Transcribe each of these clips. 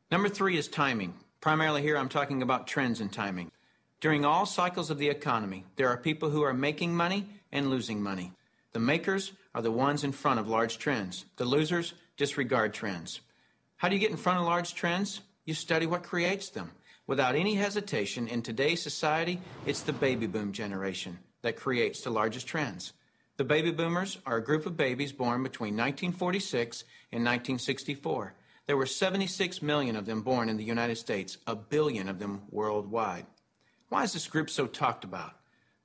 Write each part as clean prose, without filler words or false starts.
Number 3 is timing. Primarily here I'm talking about trends and timing. During all cycles of the economy, there are people who are making money and losing money. The makers are the ones in front of large trends. The losers disregard trends. How do you get in front of large trends? You study what creates them. Without any hesitation, in today's society, it's the baby boom generation that creates the largest trends. The baby boomers are a group of babies born between 1946 and 1964. There were 76 million of them born in the United States, 1 billion of them worldwide. Why is this group so talked about?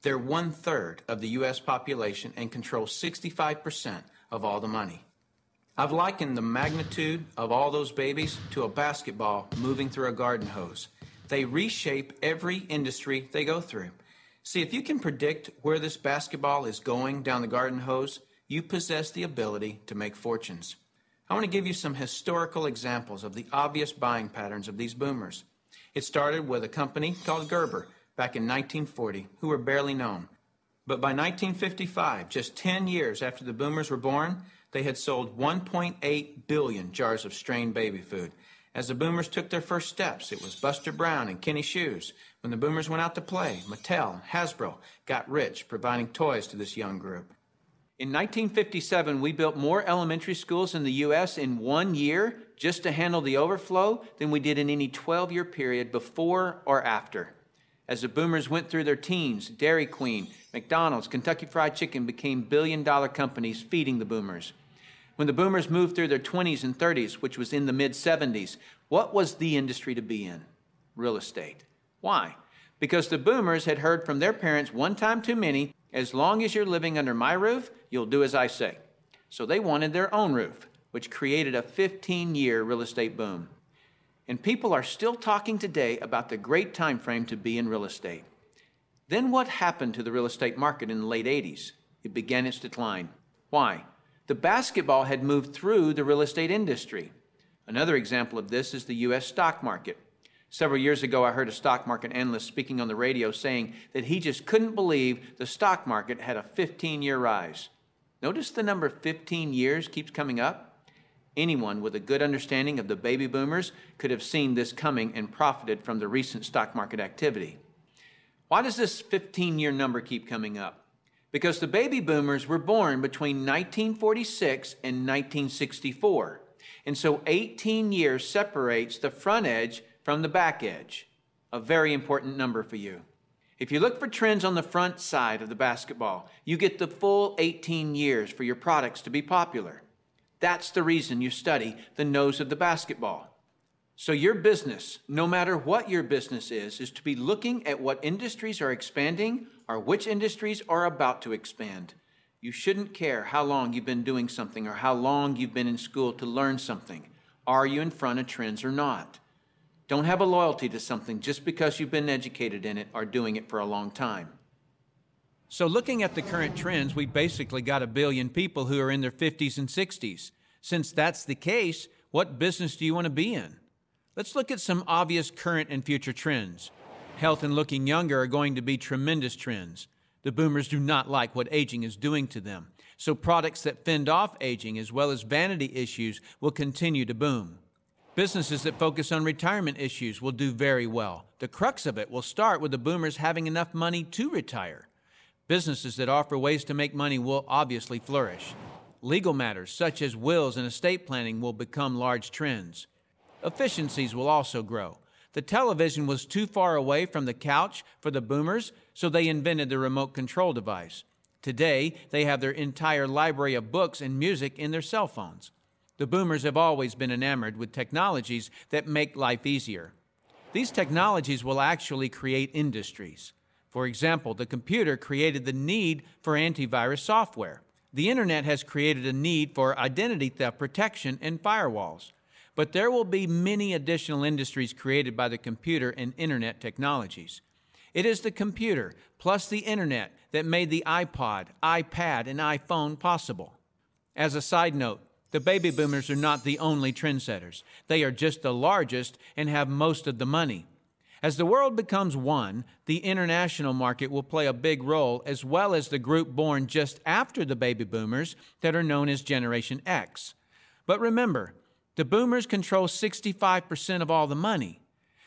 They're 1/3 of the U.S. population and control 65% of all the money. I've likened the magnitude of all those babies to a basketball moving through a garden hose. They reshape every industry they go through. See, if you can predict where this basketball is going down the garden hose, you possess the ability to make fortunes. I want to give you some historical examples of the obvious buying patterns of these boomers. It started with a company called Gerber back in 1940, who were barely known. But by 1955, just 10 years after the boomers were born, they had sold 1.8 billion jars of strained baby food. As the boomers took their first steps, it was Buster Brown and Kenny Shoes. When the boomers went out to play, Mattel and Hasbro got rich providing toys to this young group. In 1957, we built more elementary schools in the U.S. in 1 year just to handle the overflow than we did in any 12-year period before or after. As the boomers went through their teens, Dairy Queen, McDonald's, Kentucky Fried Chicken became billion-dollar companies feeding the boomers. When the boomers moved through their 20s and 30s, which was in the mid-70s, what was the industry to be in? Real estate. Why? Because the boomers had heard from their parents one time too many, as long as you're living under my roof, you'll do as I say. So they wanted their own roof, which created a 15-year real estate boom. And people are still talking today about the great time frame to be in real estate. Then what happened to the real estate market in the late 80s? It began its decline. Why? The basketball had moved through the real estate industry. Another example of this is the U.S. stock market. Several years ago, I heard a stock market analyst speaking on the radio saying that he just couldn't believe the stock market had a 15-year rise. Notice the number 15 years keeps coming up. Anyone with a good understanding of the baby boomers could have seen this coming and profited from the recent stock market activity. Why does this 15-year number keep coming up? Because the baby boomers were born between 1946 and 1964. And so 18 years separates the front edge from the back edge. A very important number for you. If you look for trends on the front side of the basketball, you get the full 18 years for your products to be popular. That's the reason you study the nose of the basketball. So your business, no matter what your business is to be looking at what industries are expanding or which industries are about to expand. You shouldn't care how long you've been doing something or how long you've been in school to learn something. Are you in front of trends or not? Don't have a loyalty to something just because you've been educated in it or doing it for a long time. So looking at the current trends, we basically got 1 billion people who are in their 50s and 60s. Since that's the case, what business do you want to be in? Let's look at some obvious current and future trends. Health and looking younger are going to be tremendous trends. The boomers do not like what aging is doing to them. So products that fend off aging as well as vanity issues will continue to boom. Businesses that focus on retirement issues will do very well. The crux of it will start with the boomers having enough money to retire. Businesses that offer ways to make money will obviously flourish. Legal matters such as wills and estate planning will become large trends. Efficiencies will also grow. The television was too far away from the couch for the boomers, so they invented the remote control device. Today, they have their entire library of books and music in their cell phones. The boomers have always been enamored with technologies that make life easier. These technologies will actually create industries. For example, the computer created the need for antivirus software. The internet has created a need for identity theft protection and firewalls. But there will be many additional industries created by the computer and internet technologies. It is the computer plus the internet that made the iPod, iPad, and iPhone possible. As a side note, the baby boomers are not the only trendsetters. They are just the largest and have most of the money. As the world becomes one, the international market will play a big role, as well as the group born just after the baby boomers that are known as Generation X. But remember, The boomers control 65% of all the money.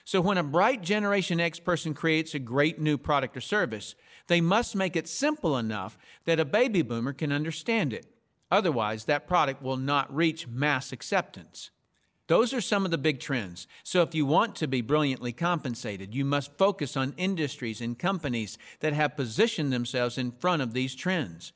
So when a bright Generation X person creates a great new product or service, they must make it simple enough that a baby boomer can understand it. Otherwise, that product will not reach mass acceptance. Those are some of the big trends. So if you want to be brilliantly compensated, you must focus on industries and companies that have positioned themselves in front of these trends.